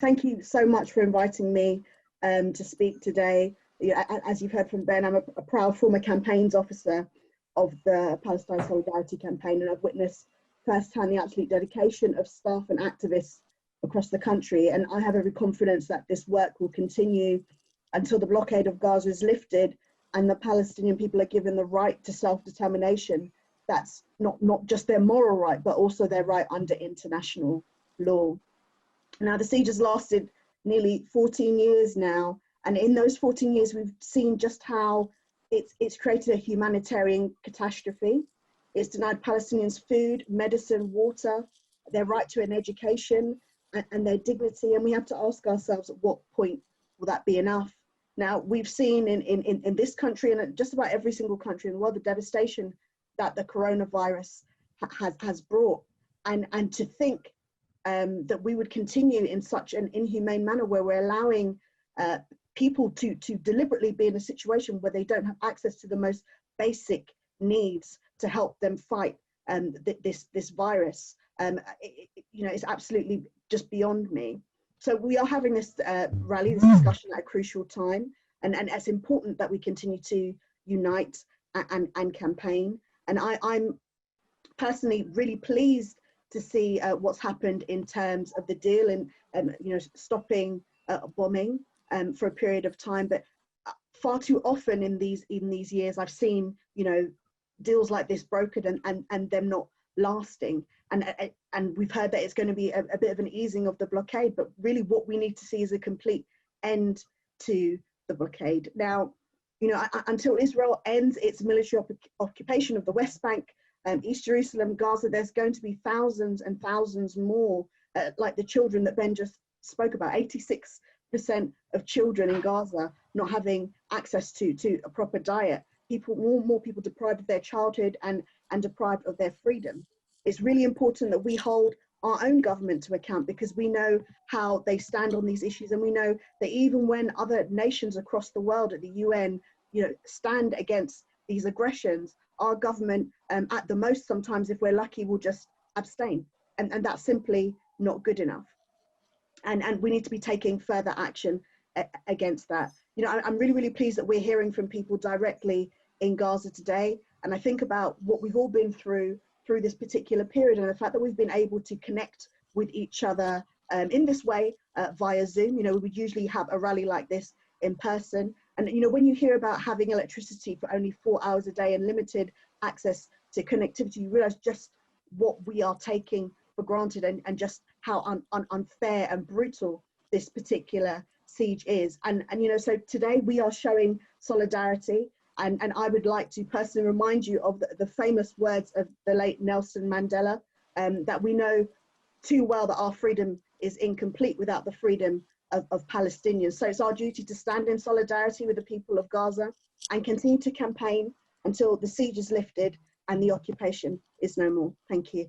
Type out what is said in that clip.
Thank you so much for inviting me to speak today. As you've heard from Ben, I'm a proud former campaigns officer of the Palestine Solidarity Campaign, and I've witnessed firsthand the absolute dedication of staff and activists across the country. And I have every confidence that this work will continue until the blockade of Gaza is lifted and the Palestinian people are given the right to self-determination. That's not just their moral right, but also their right under international law. Now, the siege has lasted nearly 14 years now. And in those 14 years, we've seen just how it's created a humanitarian catastrophe. It's denied Palestinians food, medicine, water, their right to an education, and their dignity. And we have to ask ourselves, at what point will that be enough? Now, we've seen in this country and just about every single country in the world, the devastation that the coronavirus has brought. And to think that we would continue in such an inhumane manner where we're allowing people to deliberately be in a situation where they don't have access to the most basic needs to help them fight this virus, it's absolutely just beyond me. So we are having this rally, this discussion at a crucial time, and it's important that we continue to unite and campaign. And I'm personally really pleased to see what's happened in terms of the deal and stopping bombing for a period of time. But far too often in these years, I've seen deals like this brokered and them not lasting. And we've heard that it's going to be a bit of an easing of the blockade, but really what we need to see is a complete end to the blockade. Now, until Israel ends its military occupation of the West Bank, East Jerusalem, Gaza, there's going to be thousands and thousands more, like the children that Ben just spoke about. 86% of children in Gaza not having access to a proper diet. More people deprived of their childhood and deprived of their freedom. It's really important that we hold our own government to account, because we know how they stand on these issues, and we know that even when other nations across the world at the UN, stand against these aggressions, our government, at the most, sometimes if we're lucky, will just abstain, and that's simply not good enough. And we need to be taking further action against that. I'm really, really pleased that we're hearing from people directly in Gaza today, and I think about what we've all been through this particular period, and the fact that we've been able to connect with each other in this way via Zoom. We would usually have a rally like this in person. And when you hear about having electricity for only 4 hours a day and limited access to connectivity, you realize just what we are taking for granted, and just how unfair and brutal this particular siege is. And so today we are showing solidarity. And I would like to personally remind you of the famous words of the late Nelson Mandela, that we know too well that our freedom is incomplete without the freedom of Palestinians. So it's our duty to stand in solidarity with the people of Gaza and continue to campaign until the siege is lifted and the occupation is no more. Thank you.